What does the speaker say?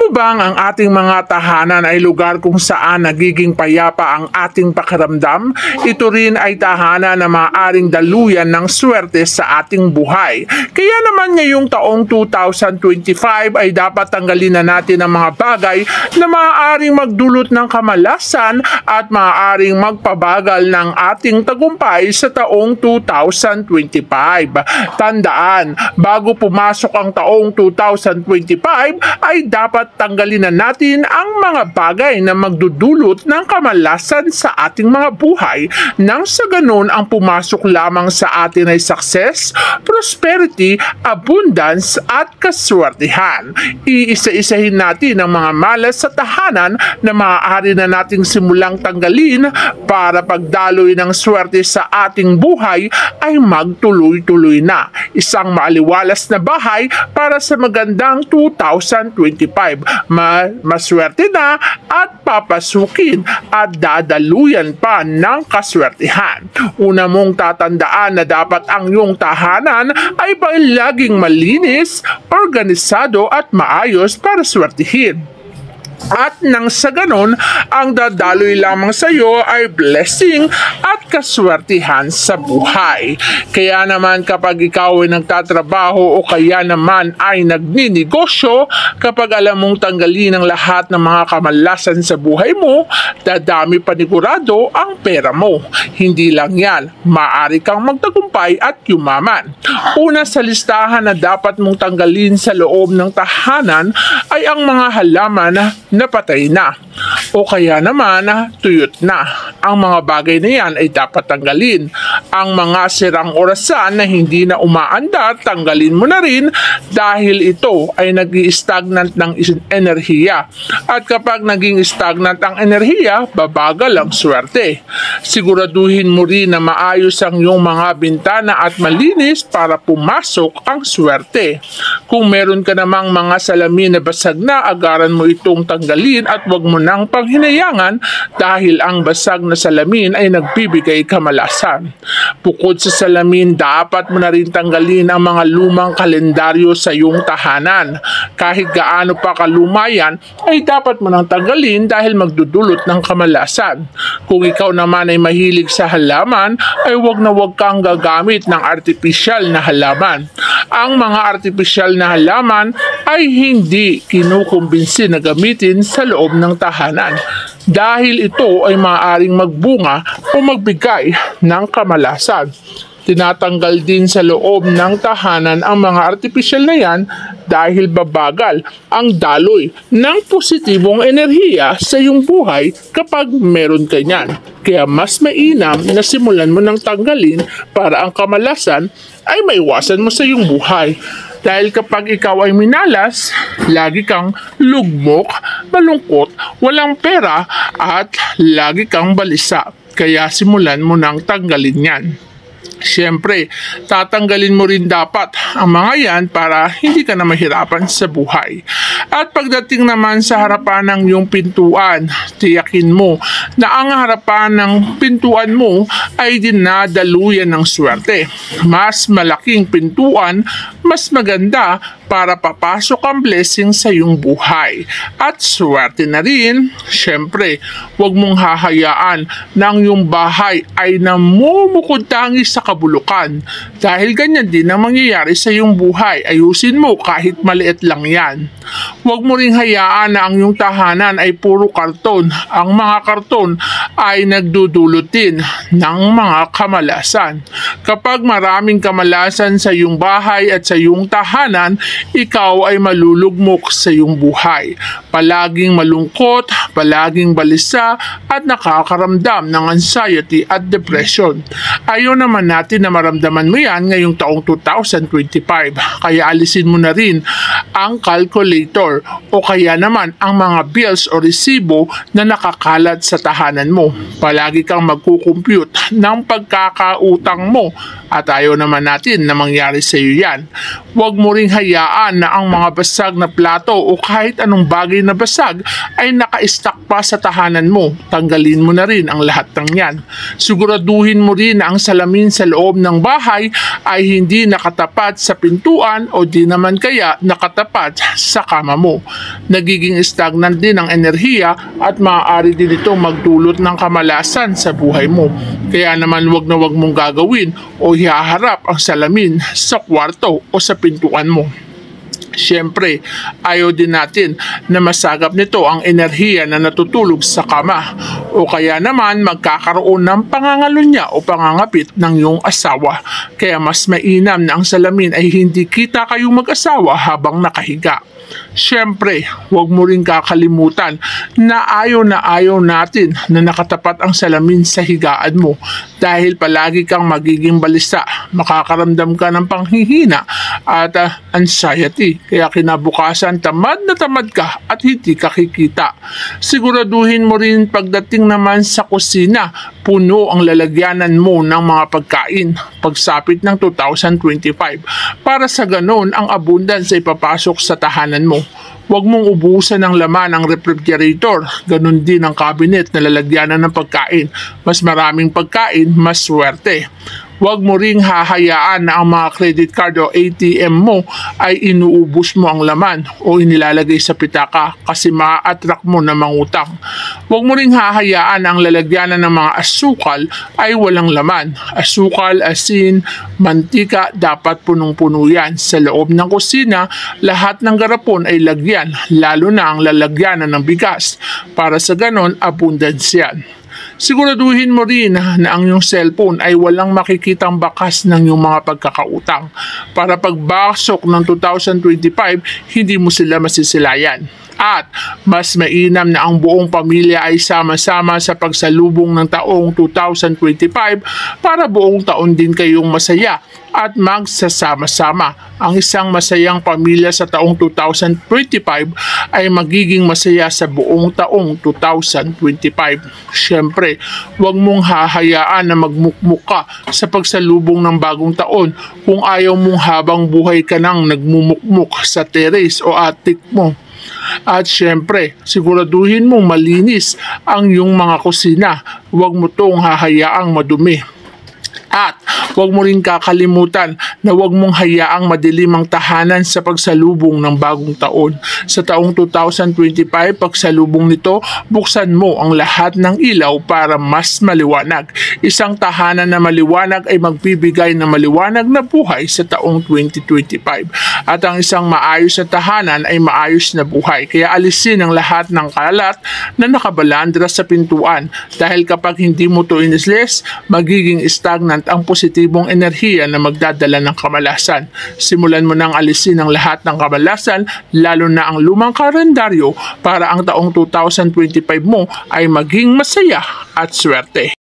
Ano bang ang ating mga tahanan ay lugar kung saan nagiging payapa ang ating pakiramdam? Ito rin ay tahanan na maaaring daluyan ng swerte sa ating buhay. Kaya naman ngayong taong 2025 ay dapat tanggalin na natin ang mga bagay na maaaring magdulot ng kamalasan at maaaring magpabagal ng ating tagumpay sa taong 2025. Tandaan, bago pumasok ang taong 2025 ay dapat tanggalin na natin ang mga bagay na magdudulot ng kamalasan sa ating mga buhay nang sa ganun ang pumasok lamang sa atin ay success, prosperity, abundance at kaswertihan. Iisa-isahin natin ang mga malas sa tahanan na maaari na nating simulang tanggalin para pagdaloy ng swerte sa ating buhay ay magtuloy-tuloy na. Isang maaliwalas na bahay para sa magandang 2025. Maswerte na at papasukin at dadaluyan pa ng kaswertihan. Una mong tatandaan na dapat ang iyong tahanan ay laging malinis, organisado at maayos para swertihin. At nang sa ganon, ang dadaloy lamang sa iyo ay blessing at kaswertihan sa buhay. Kaya naman kapag ikaw ay nagtatrabaho o kaya naman ay nagninegosyo, kapag alam mong tanggalin ang lahat ng mga kamalasan sa buhay mo, dadami panigurado ang pera mo. Hindi lang yan, maaari kang magtagumpay at yumaman. Una sa listahan na dapat mong tanggalin sa loob ng tahanan ay ang mga halaman na patay na o kaya naman tuyot na. Ang mga bagay na yan ay dapat tanggalin. Ang mga sirang orasan na hindi na umaandar, tanggalin mo na rin dahil ito ay nag-i-stagnant ng enerhiya. At kapag naging stagnant ang enerhiya, babagal ang swerte. Siguraduhin mo rin na maayos ang iyong mga bintana at malinis para pumasok ang swerte. Kung meron ka namang mga salamin na basag na, agaran mo itong tanggalin at huwag mo nang panghinayangan dahil ang basag na salamin ay nagbibigay kamalasan. Bukod sa salamin, dapat mo na rin tanggalin ang mga lumang kalendaryo sa iyong tahanan. Kahit gaano pa kaluma yan, ay dapat mo nang tanggalin dahil magdudulot ng kamalasan. Kung ikaw naman ay mahilig sa halaman, ay huwag na huwag kang gagamit ng artificial na halaman. Ang mga artificial na halaman ay hindi kinukumbinsi na gamitin sa loob ng tahanan dahil ito ay maaaring magbunga o magbigay ng kamalasan. Tinatanggal din sa loob ng tahanan ang mga artificial na yan dahil babagal ang daloy ng positibong enerhiya sa iyong buhay kapag meron ka niyan. Kaya mas mainam na simulan mo ng tanggalin para ang kamalasan ay maiwasan mo sa iyong buhay. Dahil kapag ikaw ay minalas, lagi kang lugmok, malungkot, walang pera at lagi kang balisa. Kaya simulan mo ng tanggalin yan. Siyempre, tatanggalin mo rin dapat ang mga yan para hindi ka na mahirapan sa buhay. At pagdating naman sa harapan ng iyong pintuan, tiyakin mo na ang harapan ng pintuan mo ay dinadaluyan ng swerte. Mas malaking pintuan, mas maganda para papasok ang blessing sa iyong buhay. At swerte na rin, siyempre, huwag mong hahayaan na ang iyong bahay ay namumukod tangi sa kabulukan. Dahil ganyan din ang mangyayari sa iyong buhay. Ayusin mo kahit maliit lang yan. Huwag mo ring hayaan na ang iyong tahanan ay puro karton. Ang mga karton ay nagdudulot din ng mga kamalasan. Kapag maraming kamalasan sa iyong bahay at sa iyong tahanan, ikaw ay malulugmok sa iyong buhay. Palaging malungkot, palaging balisa at nakakaramdam ng anxiety at depression. Ayaw naman natin na maramdaman mo yan ngayong taong 2025. Kaya alisin mo na rin ang calculator o kaya naman ang mga bills o resibo na nakakalat sa tahanan mo. Palagi kang magkukompute ng pagkakautang mo at ayaw naman natin na mangyari sa iyo yan. Huwag mo ring hayaan na ang mga basag na plato o kahit anong bagay na basag ay naka-stack pa sa tahanan mo. Tanggalin mo na rin ang lahat ng yan. Siguraduhin mo rin na ang salamin sa sa loob ng bahay ay hindi nakatapat sa pintuan o di naman kaya nakatapat sa kama mo. Nagiging stagnant din ang enerhiya at maaari din itong magdulot ng kamalasan sa buhay mo. Kaya naman wag na wag mong gagawin o hihaharap ang salamin sa kwarto o sa pintuan mo. Siyempre, ayaw din natin na masagap nito ang enerhiya na natutulog sa kama o kaya naman magkakaroon ng pangangalunya o pangangapit ng iyong asawa. Kaya mas mainam na ang salamin ay hindi kita kayong mag-asawa habang nakahiga. Siyempre, huwag mo rin kakalimutan na ayaw natin na nakatapat ang salamin sa higaan mo dahil palagi kang magiging balisa, makakaramdam ka ng panghihina at anxiety. Kaya kinabukasan tamad na tamad ka at hindi ka kikita. Siguraduhin mo rin pagdating naman sa kusina, puno ang lalagyanan mo ng mga pagkain pagsapit ng 2025 para sa ganon ang abundance ay papasok sa tahanan mo. Huwag mong ubusan ng laman ang refrigerator, ganun din ang cabinet na lalagyanan ng pagkain. Mas maraming pagkain, mas swerte. Huwag mo ring hahayaan na ang mga credit card o ATM mo ay inuubos mo ang laman o inilalagay sa pitaka kasi ma-attract mo na mangutang. Huwag mo ring hahayaan na ang lalagyanan ng mga asukal ay walang laman. Asukal, asin, mantika, dapat punong-puno yan. Sa loob ng kusina, lahat ng garapon ay lagyan, lalo na ang lalagyanan ng bigas. Para sa ganon, abundance yan. Siguraduhin mo rin na ang iyong cellphone ay walang makikitang bakas ng iyong mga pagkakautang para pagbasok ng 2025, hindi mo sila masisilayan. At mas mainam na ang buong pamilya ay sama-sama sa pagsalubong ng taong 2025 para buong taon din kayong masaya at magsasama-sama. Ang isang masayang pamilya sa taong 2025 ay magiging masaya sa buong taong 2025. Siyempre, huwag mong hahayaan na magmukmuk ka sa pagsalubong ng bagong taon kung ayaw mong habang buhay ka nang nagmumukmuk sa terrace o attic mo. At syempre, siguraduhin mong malinis ang iyong mga kusina. Huwag mo itong hahayaang madumi. At huwag mo rin kakalimutan na huwag mong hayaang madilim ang tahanan sa pagsalubong ng bagong taon. Sa taong 2025, pagsalubong nito, buksan mo ang lahat ng ilaw para mas maliwanag. Isang tahanan na maliwanag ay magbibigay ng maliwanag na buhay sa taong 2025. At ang isang maayos na tahanan ay maayos na buhay. Kaya alisin ang lahat ng kalat na nakabalandra sa pintuan. Dahil kapag hindi mo ito inisles, magiging stagnant ang positibong enerhiya na magdadala ng kamalasan. Simulan mo nang alisin ang lahat ng kamalasan, lalo na ang lumang kalendaryo para ang taong 2025 mo ay maging masaya at swerte.